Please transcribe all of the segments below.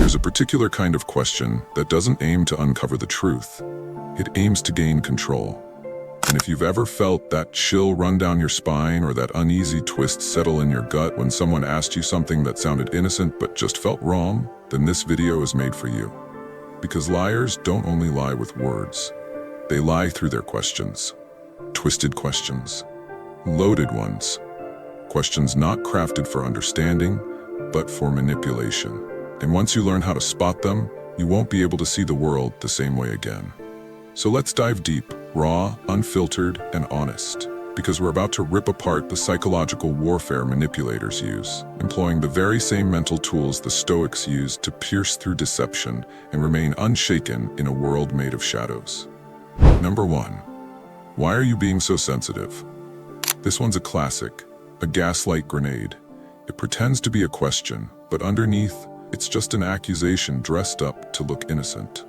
There's a particular kind of question that doesn't aim to uncover the truth. It aims to gain control. And if you've ever felt that chill run down your spine or that uneasy twist settle in your gut when someone asked you something that sounded innocent but just felt wrong, then this video is made for you. Because liars don't only lie with words. They lie through their questions. Twisted questions. Loaded ones. Questions not crafted for understanding, but for manipulation. And once you learn how to spot them, you won't be able to see the world the same way again. So let's dive deep, raw, unfiltered, and honest. Because we're about to rip apart the psychological warfare manipulators use, employing the very same mental tools the Stoics used to pierce through deception and remain unshaken in a world made of shadows. Number 1. Why are you being so sensitive? This one's a classic, a gaslight grenade. It pretends to be a question, but underneath, it's just an accusation dressed up to look innocent.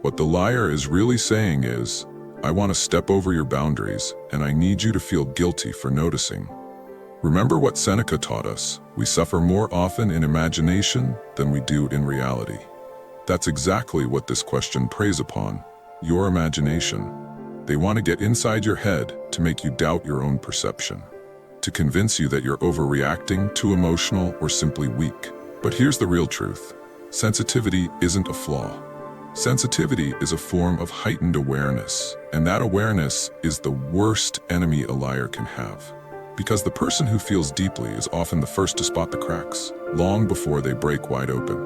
What the liar is really saying is, I want to step over your boundaries, and I need you to feel guilty for noticing. Remember what Seneca taught us: we suffer more often in imagination than we do in reality. That's exactly what this question preys upon, your imagination. They want to get inside your head to make you doubt your own perception, to convince you that you're overreacting, too emotional, or simply weak. But here's the real truth. Sensitivity isn't a flaw. Sensitivity is a form of heightened awareness, and that awareness is the worst enemy a liar can have. Because the person who feels deeply is often the first to spot the cracks, long before they break wide open.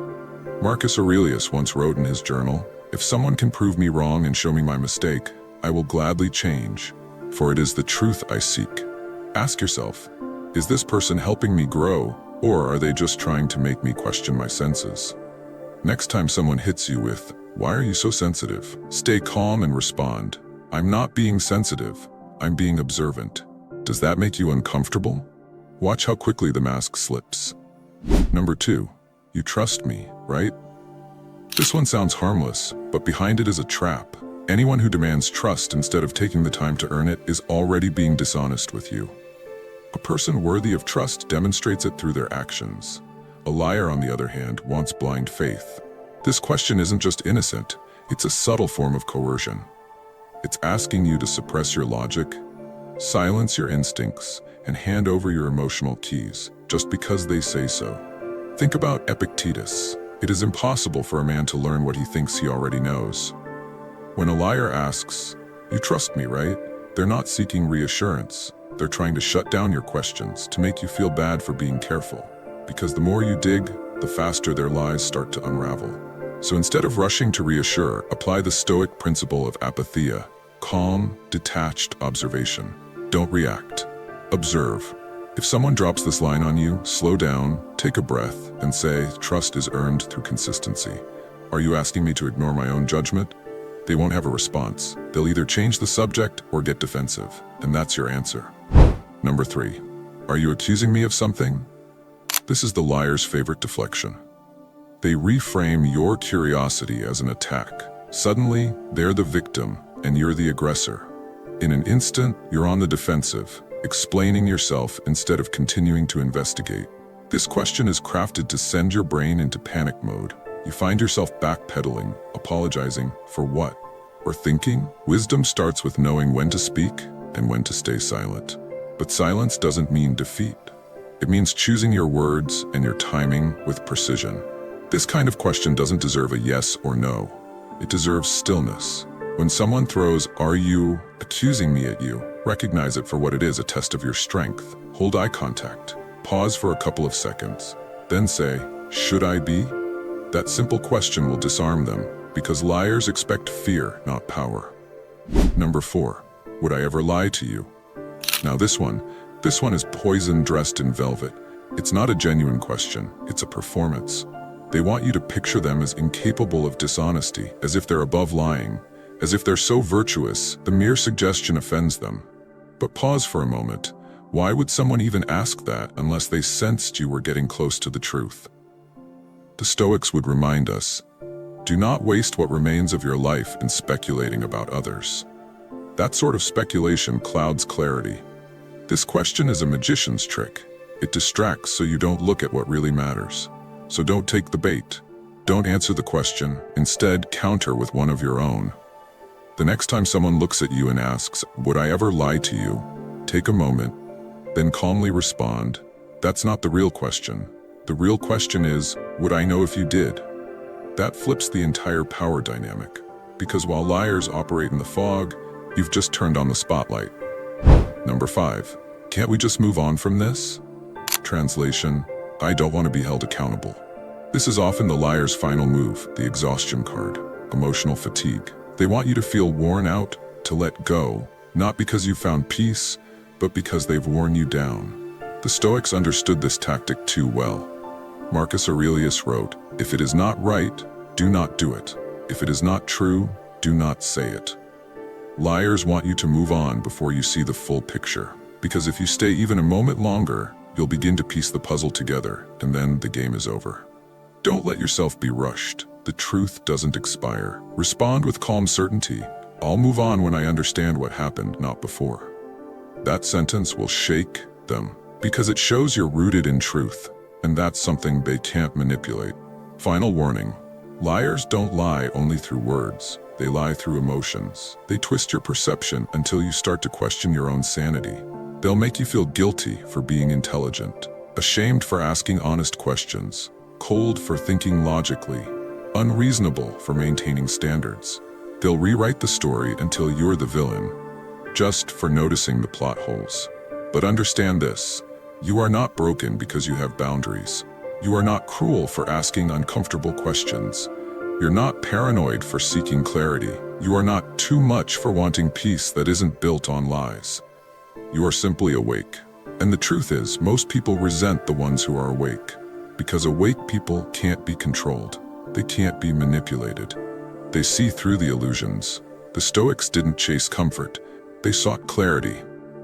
Marcus Aurelius once wrote in his journal, "If someone can prove me wrong and show me my mistake, I will gladly change, for it is the truth I seek." Ask yourself, is this person helping me grow, or are they just trying to make me question my senses? Next time someone hits you with, "Why are you so sensitive?" stay calm and respond, "I'm not being sensitive, I'm being observant." Does that make you uncomfortable? Watch how quickly the mask slips. Number 2, you trust me, right? This one sounds harmless, but behind it is a trap. Anyone who demands trust instead of taking the time to earn it is already being dishonest with you. A person worthy of trust demonstrates it through their actions. A liar, on the other hand, wants blind faith. This question isn't just innocent, it's a subtle form of coercion. It's asking you to suppress your logic, silence your instincts, and hand over your emotional keys, just because they say so. Think about Epictetus. It is impossible for a man to learn what he thinks he already knows. When a liar asks, "You trust me, right?" they're not seeking reassurance. They're trying to shut down your questions, to make you feel bad for being careful. Because the more you dig, the faster their lies start to unravel. So instead of rushing to reassure, apply the Stoic principle of apatheia, calm, detached observation. Don't react. Observe. If someone drops this line on you, slow down, take a breath, and say, "Trust is earned through consistency. Are you asking me to ignore my own judgment?" They won't have a response. They'll either change the subject or get defensive, and that's your answer. Number 3, are you accusing me of something? This is the liar's favorite deflection. They reframe your curiosity as an attack. Suddenly, they're the victim, and you're the aggressor. In an instant, you're on the defensive, explaining yourself instead of continuing to investigate. This question is crafted to send your brain into panic mode. You find yourself backpedaling, apologizing for what? Or thinking? Wisdom starts with knowing when to speak and when to stay silent. But silence doesn't mean defeat. It means choosing your words and your timing with precision. This kind of question doesn't deserve a yes or no. It deserves stillness. When someone throws, "Are you accusing me?" at you, recognize it for what it is, a test of your strength. Hold eye contact. Pause for a couple of seconds. Then say, "Should I be?" That simple question will disarm them, because liars expect fear, not power. Number 4, would I ever lie to you? Now this one is poison dressed in velvet. It's not a genuine question, it's a performance. They want you to picture them as incapable of dishonesty, as if they're above lying, as if they're so virtuous, the mere suggestion offends them. But pause for a moment. Why would someone even ask that unless they sensed you were getting close to the truth? The Stoics would remind us, do not waste what remains of your life in speculating about others. That sort of speculation clouds clarity. This question is a magician's trick. It distracts so you don't look at what really matters. So don't take the bait. Don't answer the question. Instead, counter with one of your own. The next time someone looks at you and asks, "Would I ever lie to you?" Take a moment, then calmly respond, "That's not the real question. The real question is, would I know if you did?" That flips the entire power dynamic, because while liars operate in the fog, you've just turned on the spotlight. Number 5. Can't we just move on from this? Translation: I don't want to be held accountable. This is often the liar's final move, the exhaustion card, emotional fatigue. They want you to feel worn out, to let go, not because you found peace, but because they've worn you down. The Stoics understood this tactic too well. Marcus Aurelius wrote, "If it is not right, do not do it. If it is not true, do not say it." Liars want you to move on before you see the full picture, because if you stay even a moment longer, you'll begin to piece the puzzle together, and then the game is over. Don't let yourself be rushed. The truth doesn't expire. Respond with calm certainty. "I'll move on when I understand what happened, not before." That sentence will shake them, because it shows you're rooted in truth, and that's something they can't manipulate. Final warning: liars don't lie only through words. They lie through emotions. They twist your perception until you start to question your own sanity. They'll make you feel guilty for being intelligent, ashamed for asking honest questions, cold for thinking logically, unreasonable for maintaining standards. They'll rewrite the story until you're the villain, just for noticing the plot holes. But understand this: you are not broken because you have boundaries. You are not cruel for asking uncomfortable questions. You're not paranoid for seeking clarity. You are not too much for wanting peace that isn't built on lies. You are simply awake. And the truth is, most people resent the ones who are awake, because awake people can't be controlled. They can't be manipulated. They see through the illusions. The Stoics didn't chase comfort. They sought clarity.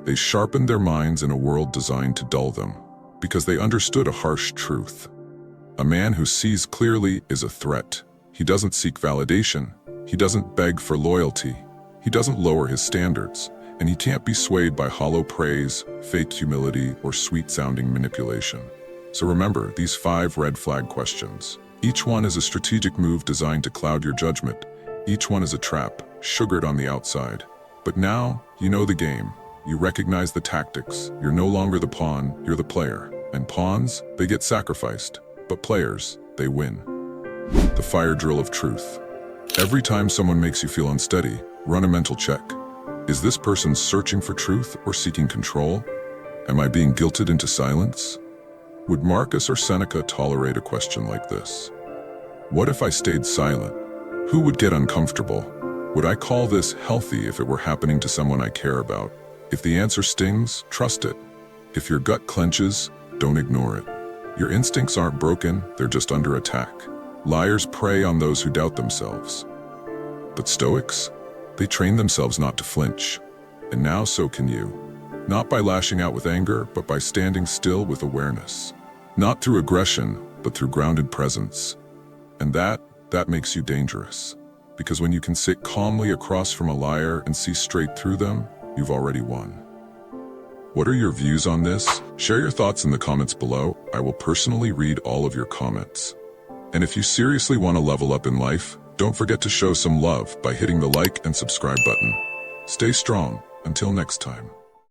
They sharpened their minds in a world designed to dull them, because they understood a harsh truth. A man who sees clearly is a threat. He doesn't seek validation. He doesn't beg for loyalty. He doesn't lower his standards, and he can't be swayed by hollow praise, fake humility, or sweet-sounding manipulation. So remember these 5 red flag questions. Each one is a strategic move designed to cloud your judgment. Each one is a trap, sugared on the outside. But now, you know the game. You recognize the tactics. You're no longer the pawn, you're the player. And pawns, they get sacrificed. But players, they win. The fire drill of truth. Every time someone makes you feel unsteady, run a mental check. Is this person searching for truth or seeking control? Am I being guilted into silence? Would Marcus or Seneca tolerate a question like this? What if I stayed silent? Who would get uncomfortable? Would I call this healthy if it were happening to someone I care about? If the answer stings, trust it. If your gut clenches, don't ignore it. Your instincts aren't broken, they're just under attack. Liars prey on those who doubt themselves. But Stoics, they train themselves not to flinch. And now so can you. Not by lashing out with anger, but by standing still with awareness. Not through aggression, but through grounded presence. And that makes you dangerous. Because when you can sit calmly across from a liar and see straight through them, you've already won. What are your views on this? Share your thoughts in the comments below. I will personally read all of your comments. And if you seriously want to level up in life, don't forget to show some love by hitting the like and subscribe button. Stay strong. Until next time.